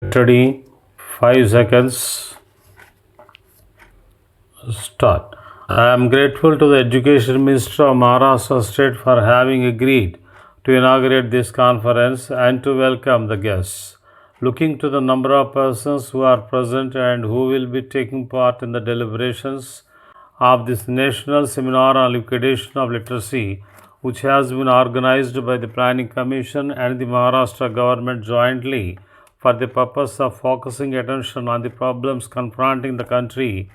Ready? 5 seconds. Start. I am grateful to the Education Minister of Maharashtra State for having agreed to inaugurate this conference and to welcome the guests. Looking to the number of persons who are present and who will be taking part in the deliberations of this National Seminar on Liquidation of Literacy, which has been organized by the Planning Commission and the Maharashtra government jointly for the purpose of focusing attention on the problems confronting the country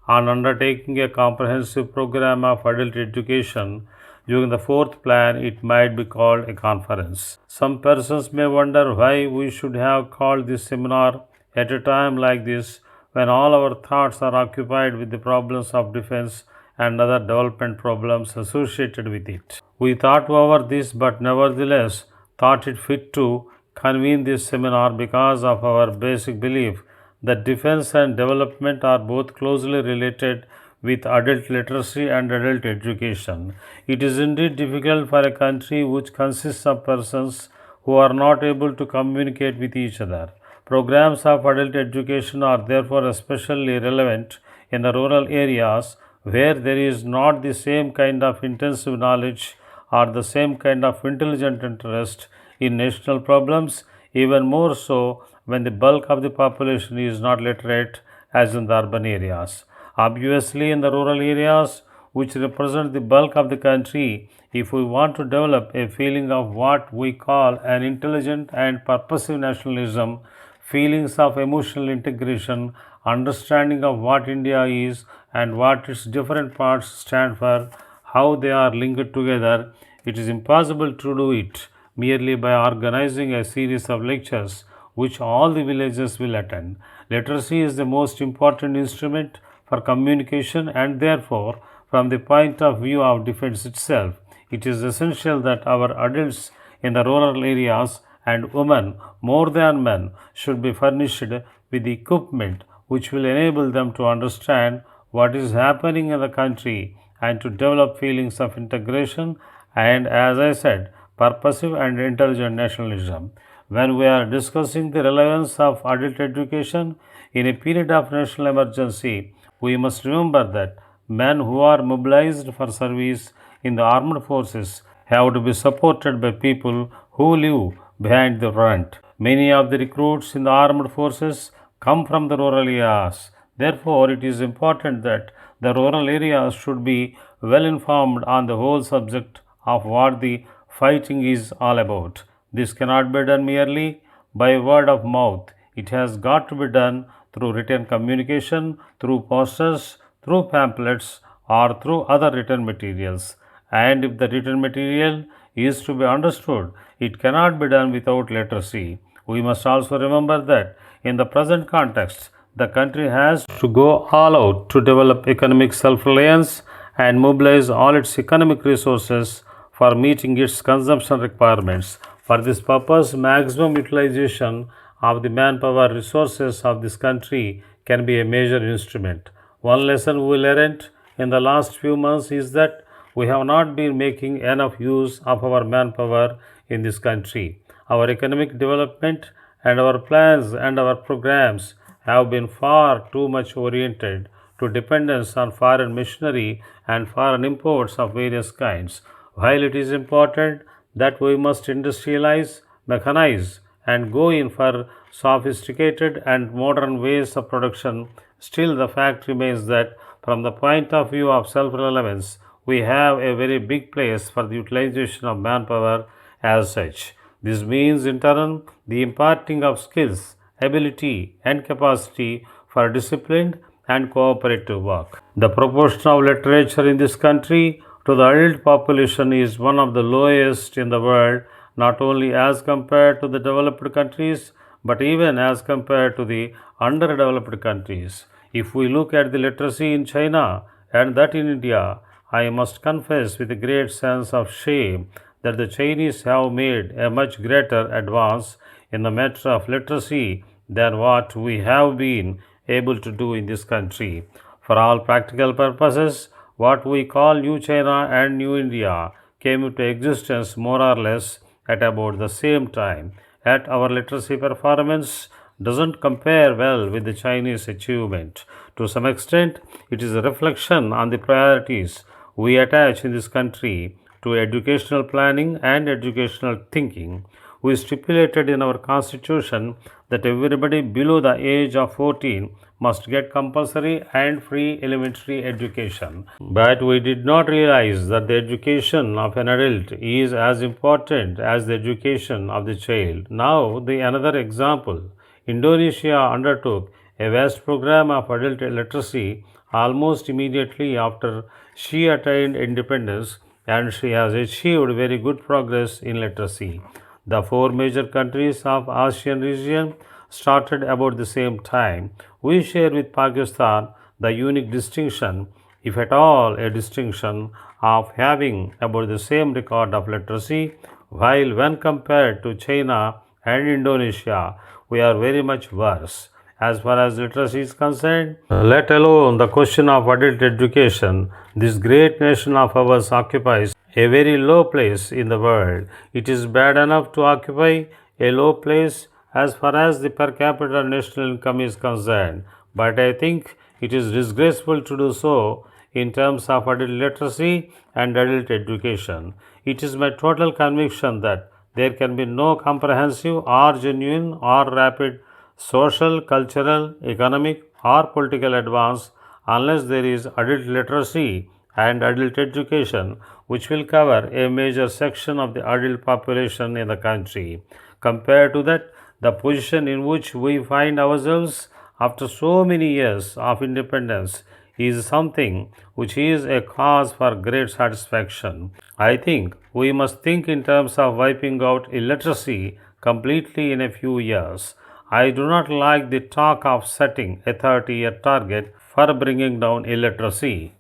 on undertaking a comprehensive program of adult education. During the fourth plan, it might be called a conference. Some persons may wonder why we should have called this seminar at a time like this when all our thoughts are occupied with the problems of defense and other development problems associated with it. We thought over this but nevertheless thought it fit to convene this seminar because of our basic belief that defense and development are both closely related with adult literacy and adult education. It is indeed difficult for a country which consists of persons who are not able to communicate with each other. Programs of adult education are therefore especially relevant in the rural areas where there is not the same kind of intensive knowledge or the same kind of intelligent interest in national problems, even more so when the bulk of the population is not literate as in the urban areas. Obviously, in the rural areas, which represent the bulk of the country, if we want to develop a feeling of what we call an intelligent and purposive nationalism, feelings of emotional integration, understanding of what India is and what its different parts stand for, how they are linked together, it is impossible to do it merely by organizing a series of lectures which all the villages will attend. Literacy is the most important instrument for communication and therefore, from the point of view of defense itself, it is essential that our adults in the rural areas and women more than men should be furnished with the equipment which will enable them to understand what is happening in the country and to develop feelings of integration and, as I said, purposive and intelligent nationalism. When we are discussing the relevance of adult education in a period of national emergency, we must remember that men who are mobilized for service in the armed forces have to be supported by people who live behind the front. Many of the recruits in the armed forces come from the rural areas. Therefore, it is important that the rural areas should be well informed on the whole subject of what the fighting is all about. This cannot be done merely by word of mouth. It has got to be done through written communication, through posters, through pamphlets, or through other written materials. And if the written material is to be understood, it cannot be done without literacy. We must also remember that in the present context, the country has to go all out to develop economic self reliance and mobilize all its economic resources for meeting its consumption requirements. For this purpose, maximum utilization of the manpower resources of this country can be a major instrument. One lesson we learned in the last few months is that we have not been making enough use of our manpower in this country. Our economic development and our plans and our programs have been far too much oriented to dependence on foreign machinery and foreign imports of various kinds. While it is important that we must industrialize, mechanize, and go in for sophisticated and modern ways of production, still the fact remains that from the point of view of self-relevance, we have a very big place for the utilization of manpower as such. This means in turn the imparting of skills, ability, and capacity for disciplined and cooperative work. The proportion of literature in this country to the adult population is one of the lowest in the world, not only as compared to the developed countries, but even as compared to the underdeveloped countries. If we look at the literacy in China and that in India, I must confess with a great sense of shame that the Chinese have made a much greater advance in the matter of literacy than what we have been able to do in this country. For all practical purposes, what we call New China and New India came into existence more or less at about the same time. Yet our literacy performance doesn't compare well with the Chinese achievement. To some extent, it is a reflection on the priorities we attach in this country to educational planning and educational thinking. We stipulated in our constitution that everybody below the age of 14 must get compulsory and free elementary education. But we did not realize that the education of an adult is as important as the education of the child. Now, the another example. Indonesia undertook a vast program of adult literacy almost immediately after she attained independence, and she has achieved very good progress in literacy. The four major countries of ASEAN region started about the same time. We share with Pakistan the unique distinction, if at all a distinction, of having about the same record of literacy, while when compared to China and Indonesia, we are very much worse. As far as literacy is concerned, let alone the question of adult education, this great nation of ours occupies a very low place in the world. It is bad enough to occupy a low place as far as the per capita national income is concerned, but I think it is disgraceful to do so in terms of adult literacy and adult education. It is my total conviction that there can be no comprehensive or genuine or rapid social, cultural, economic, or political advance unless there is adult literacy and adult education, which will cover a major section of the adult population in the country. Compared to that, the position in which we find ourselves after so many years of independence is something which is a cause for great satisfaction. I think we must think in terms of wiping out illiteracy completely in a few years. I do not like the talk of setting a 30-year target for bringing down illiteracy.